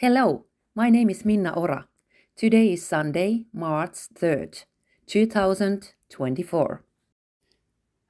Hello, my name is Minna Ora. Today is Sunday, March 3rd, 2024.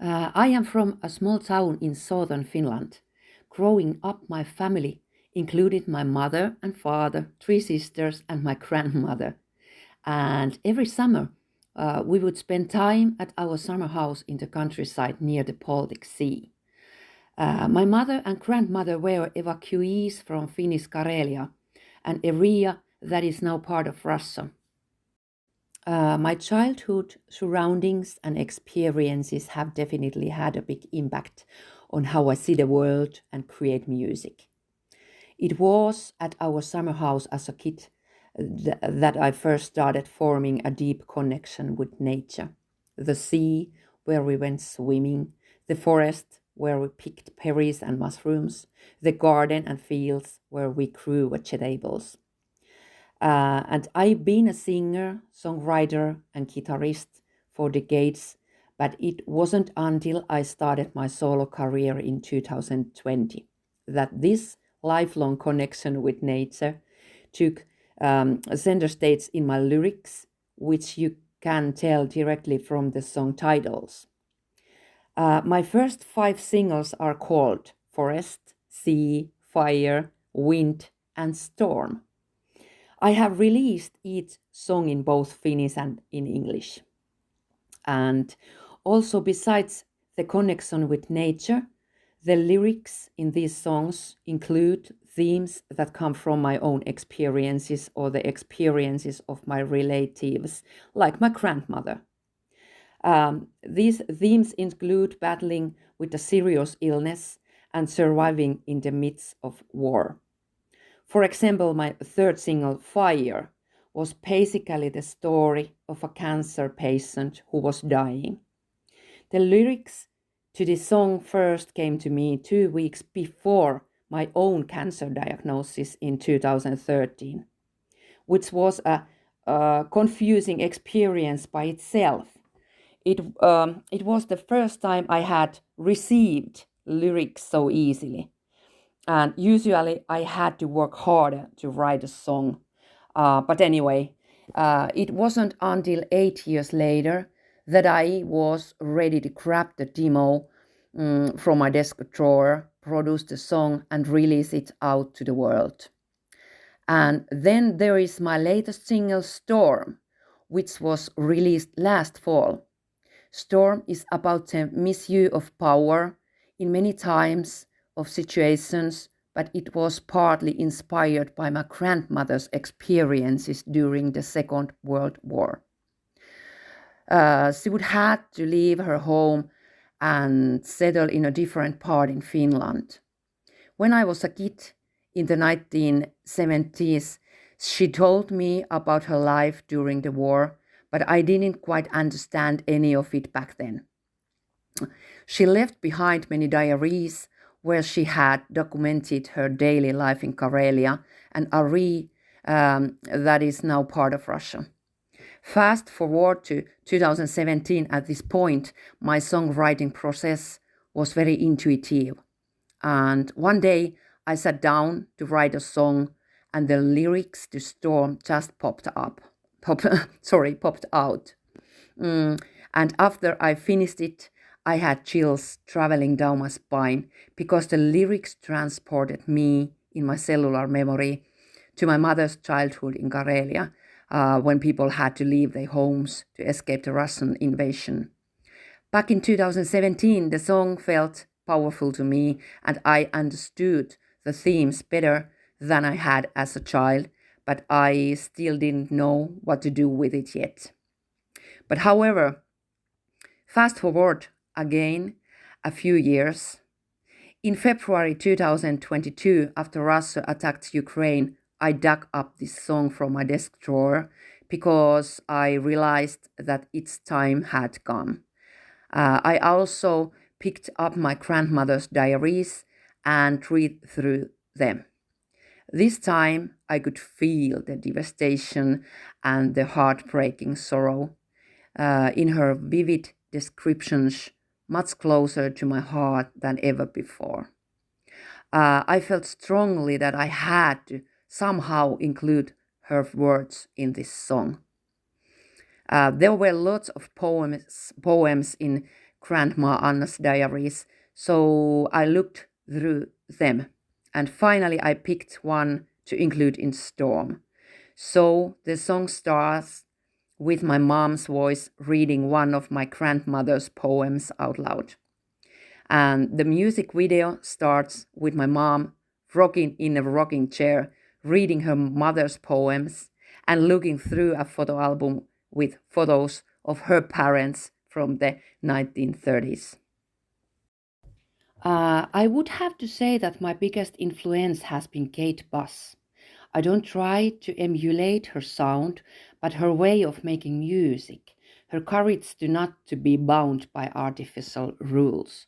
I am from a small town in southern Finland. Growing up, my family included my mother and father, three sisters, and my grandmother. And every summer, we would spend time at our summer house in the countryside near the Baltic Sea. My mother and grandmother were evacuees from Finnish Karelia, an area that is now part of Russia. My childhood surroundings and experiences have definitely had a big impact on how I see the world and create music. It was at our summer house as a kid that I first started forming a deep connection with nature. The sea, where we went swimming, the forest, where we picked berries and mushrooms, the garden and fields where we grew vegetables. And I've been a singer, songwriter, and guitarist for decades, but it wasn't until I started my solo career in 2020 that this lifelong connection with nature took center stage in my lyrics, which you can tell directly from the song titles. My first five singles are called Forest, Sea, Fire, Wind, and Storm. I have released each song in both Finnish and in English. And also, besides the connection with nature, the lyrics in these songs include themes that come from my own experiences or the experiences of my relatives, like my grandmother. These themes include battling with a serious illness and surviving in the midst of war. For example, my third single, Fire, was basically the story of a cancer patient who was dying. The lyrics to this song first came to me 2 weeks before my own cancer diagnosis in 2013, which was a confusing experience by itself. It was the first time I had received lyrics so easily. And usually I had to work harder to write a song. But anyway, it wasn't until 8 years later that I was ready to grab the demo from my desk drawer, produce the song, and release it out to the world. And then there is my latest single, Storm, which was released last fall. Storm is about the misuse of power in many times of situations, but it was partly inspired by my grandmother's experiences during the Second World War. She would have to leave her home and settle in a different part in Finland. When I was a kid in the 1970s, she told me about her life during the war, but I didn't quite understand any of it back then. She left behind many diaries where she had documented her daily life in Karelia and Ari, that is now part of Russia. Fast forward to 2017, at this point, my songwriting process was very intuitive. And one day I sat down to write a song and the lyrics to Storm just popped out. And after I finished it, I had chills traveling down my spine because the lyrics transported me in my cellular memory to my mother's childhood in Karelia, when people had to leave their homes to escape the Russian invasion. Back in 2017, the song felt powerful to me and I understood the themes better than I had as a child, but I still didn't know what to do with it yet. But however, fast forward again a few years. In February 2022, after Russia attacked Ukraine, I dug up this song from my desk drawer because I realized that its time had come. I also picked up my grandmother's diaries and read through them. This time I could feel the devastation and the heartbreaking sorrow in her vivid descriptions, much closer to my heart than ever before. I felt strongly that I had to somehow include her words in this song. There were lots of poems in Grandma Anna's diaries, so I looked through them. And finally, I picked one to include in Storm. So the song starts with my mom's voice reading one of my grandmother's poems out loud. And the music video starts with my mom rocking in a rocking chair, reading her mother's poems and looking through a photo album with photos of her parents from the 1930s. I would have to say that my biggest influence has been Kate Buss. I don't try to emulate her sound, but her way of making music, her courage to not to be bound by artificial rules.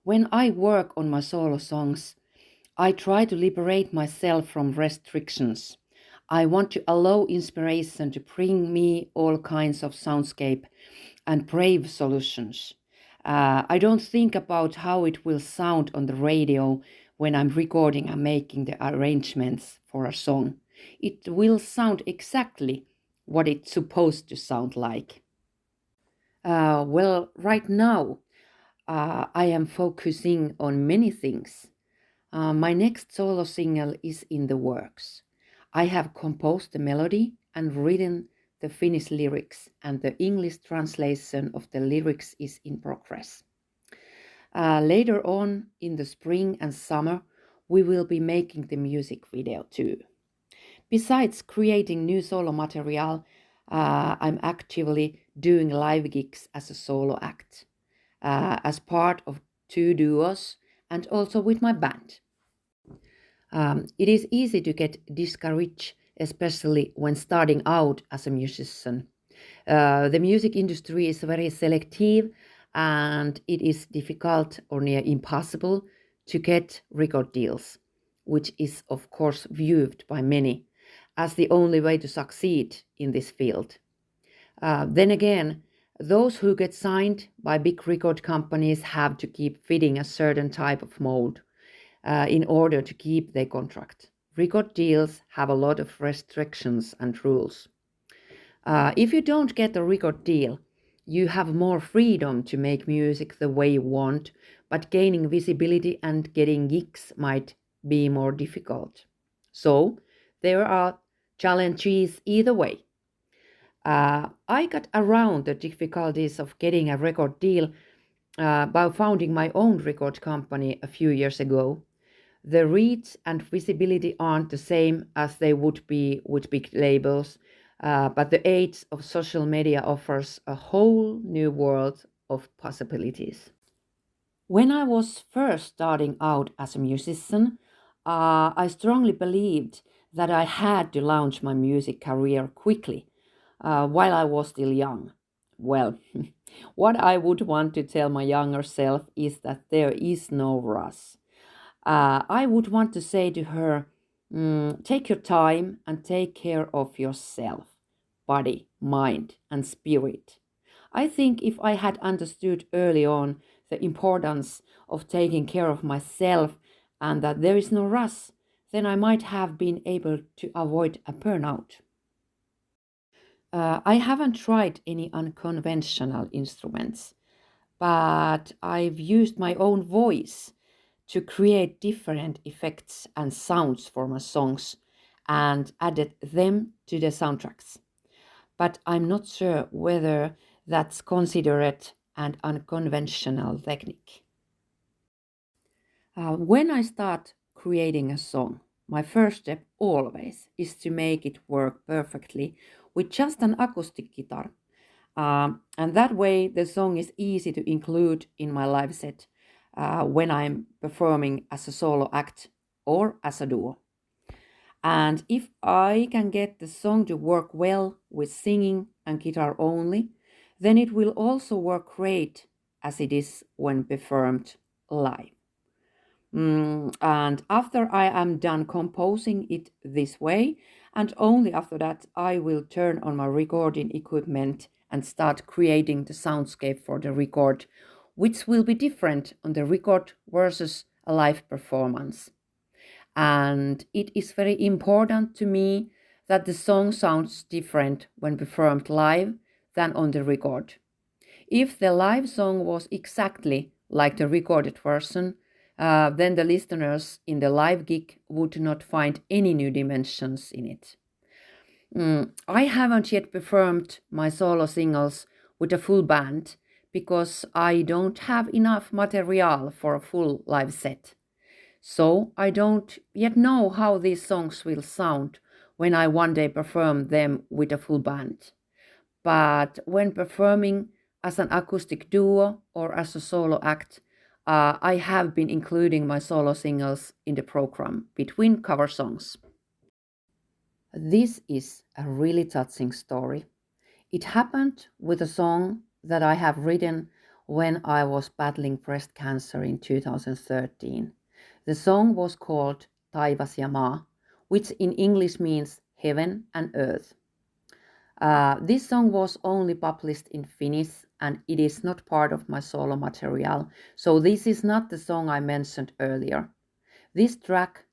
When I work on my solo songs, I try to liberate myself from restrictions. I want to allow inspiration to bring me all kinds of soundscape and brave solutions. I don't think about how it will sound on the radio when I'm recording and making the arrangements for a song. It will sound exactly what it's supposed to sound like. Well, right now, I am focusing on many things. My next solo single is in the works. I have composed the melody and written the Finnish lyrics, and the English translation of the lyrics is in progress. Later on in the spring and summer, we will be making the music video too. Besides creating new solo material, I'm actively doing live gigs as a solo act, as part of two duos, and also with my band. It is easy to get discouraged, especially when starting out as a musician. The music industry is very selective and it is difficult or near impossible to get record deals, which is, of course, viewed by many as the only way to succeed in this field. Then again, those who get signed by big record companies have to keep fitting a certain type of mold in order to keep their contract. Record deals have a lot of restrictions and rules. If you don't get a record deal, you have more freedom to make music the way you want, but gaining visibility and getting gigs might be more difficult. So, there are challenges either way. I got around the difficulties of getting a record deal by founding my own record company a few years ago. The reach and visibility aren't the same as they would be with big labels, but the age of social media offers a whole new world of possibilities. When I was first starting out as a musician, I strongly believed that I had to launch my music career quickly while I was still young. Well, what I would want to tell my younger self is that there is no rush. I would want to say to her, take your time and take care of yourself, body, mind, and spirit. I think if I had understood early on the importance of taking care of myself and that there is no rush, then I might have been able to avoid a burnout. I haven't tried any unconventional instruments, but I've used my own voice to create different effects and sounds for my songs and added them to the soundtracks. But I'm not sure whether that's considered an unconventional technique. When I start creating a song, my first step always is to make it work perfectly with just an acoustic guitar. And that way, the song is easy to include in my live set when I'm performing as a solo act or as a duo. And if I can get the song to work well with singing and guitar only, then it will also work great as it is when performed live. And after I am done composing it this way, and only after that, I will turn on my recording equipment and start creating the soundscape for the record, which will be different on the record versus a live performance. And it is very important to me that the song sounds different when performed live than on the record. If the live song was exactly like the recorded version, then the listeners in the live gig would not find any new dimensions in it. I haven't yet performed my solo singles with a full band because I don't have enough material for a full live set. So I don't yet know how these songs will sound when I one day perform them with a full band. But when performing as an acoustic duo or as a solo act, I have been including my solo singles in the program between cover songs. This is a really touching story. It happened with a song that I have written when I was battling breast cancer in 2013. The song was called Taivas ja maa, which in English means heaven and earth. This song was only published in Finnish and it is not part of my solo material, so this is not the song I mentioned earlier. This track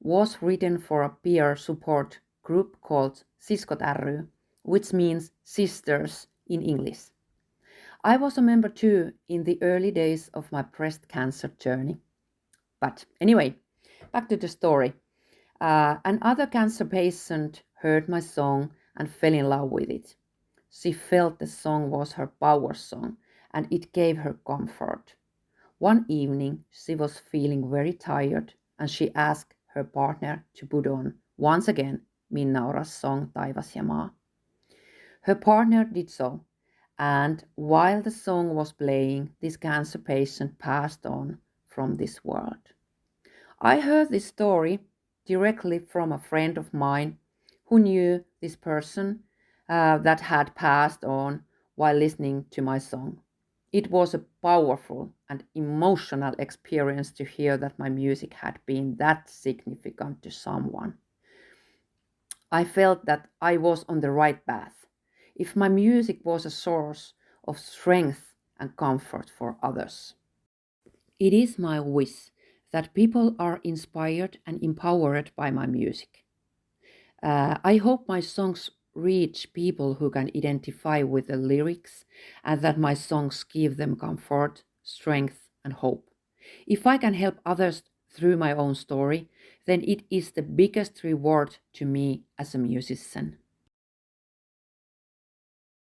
was written for a peer support group called Siskot ry, which means sisters in English. I was a member too in the early days of my breast cancer journey. But anyway, back to the story. Another cancer patient heard my song and fell in love with it. She felt the song was her power song and it gave her comfort. One evening, she was feeling very tired and she asked her partner to put on, once again, Minna Ora's song Taivas ja maa. Her partner did so, and while the song was playing, this cancer patient passed on from this world. I heard this story directly from a friend of mine who knew this person that had passed on while listening to my song. It was a powerful and emotional experience to hear that my music had been that significant to someone. I felt that I was on the right path. If my music was a source of strength and comfort for others. It is my wish that people are inspired and empowered by my music. I hope my songs reach people who can identify with the lyrics and that my songs give them comfort, strength, and hope. If I can help others through my own story, then it is the biggest reward to me as a musician.